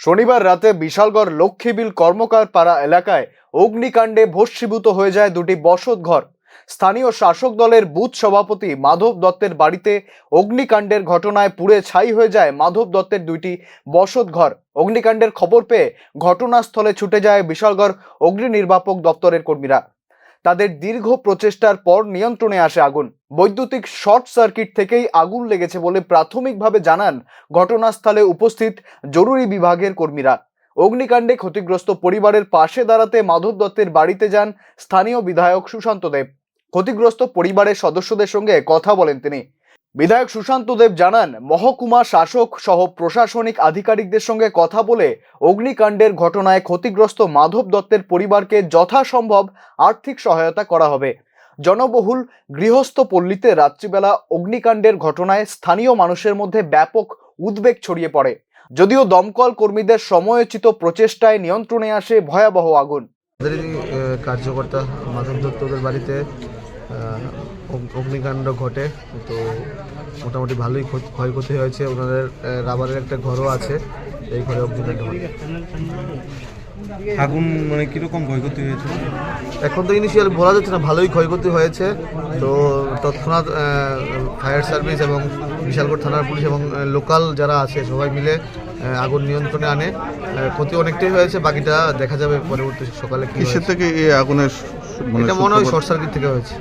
শনিবার রাতে বিশালগড় লক্ষ্মীবিল কর্মকার পাড়া এলাকায় অগ্নিকাণ্ডে ভস্মীভূত হয়ে যায় দুটি বসতঘর। স্থানীয় শাসক দলের বুথ সভাপতি মাধব দত্তের বাড়িতে অগ্নিকাণ্ডের ঘটনায় পুড়ে ছাই হয়ে যায় মাধব দত্তের দুইটি বসতঘর। অগ্নিকাণ্ডের খবর পেয়ে ঘটনাস্থলে ছুটে যায় বিশালগড় অগ্নি নির্বাপক দপ্তরের কর্মীরা। তাদের দীর্ঘ প্রচেষ্টার পর নিয়ন্ত্রণে আসে আগুন। বৈদ্যুতিক শর্ট সার্কিট থেকেই আগুন লেগেছে বলে প্রাথমিকভাবে জানান ঘটনাস্থলে উপস্থিত জরুরি বিভাগের কর্মীরা। অগ্নিকাণ্ডে ক্ষতিগ্রস্ত পরিবারের পাশে দাঁড়াতে মাধব দত্তের বাড়িতে যান স্থানীয় বিধায়ক সুশান্ত দেব। ক্ষতিগ্রস্ত পরিবারের সদস্যদের সঙ্গে কথা বলেন তিনি। বিধায়ক সুশান্ত দেব জানান, মহকুমা শাসক সহ প্রশাসনিক আধিকারিকদের সঙ্গে কথা বলে অগ্নিকাণ্ডের ঘটনায় ক্ষতিগ্রস্ত মাধব দত্তের পরিবারকে যথাসম্ভব আর্থিক সহায়তা করা হবে। জনবহুল গৃহস্থ পল্লীতে রাত্রিবেলা অগ্নিকাণ্ডের ঘটনায় স্থানীয় মানুষের মধ্যে ব্যাপক উদ্বেগ ছড়িয়ে পড়ে। যদিও দমকল কর্মীদের সময়োচিত প্রচেষ্টায় নিয়ন্ত্রণে আসে ভয়াবহ আগুন। কার্যকর্তা মাধব দত্তদের বাড়িতে অগ্নিকাণ্ড ঘটে, তো মোটামুটি ভালোই ক্ষয়ক্ষতি হয়েছে। ওনাদের রাবারের একটা ঘরও আছে, এই ঘরে অগ্নিকাণ্ড হয়। আগুন মানে কিরকম ক্ষয়ক্ষতি হয়েছে এখন তো ইনিশিয়াল বলা যাচ্ছে না, ভালোই ক্ষয়ক্ষতি হয়েছে। তো তৎক্ষণাৎ ফায়ার সার্ভিস এবং বিশালগড় থানার পুলিশ এবং লোকাল যারা আছে সবাই মিলে আগুন নিয়ন্ত্রণে আনে। ক্ষতি অনেকটাই হয়েছে, বাকিটা দেখা যাবে পরবর্তী সকালে। কিসের থেকে এই আগুনের এটা মনে হয় শর্ট সার্কিট থেকে হয়েছে।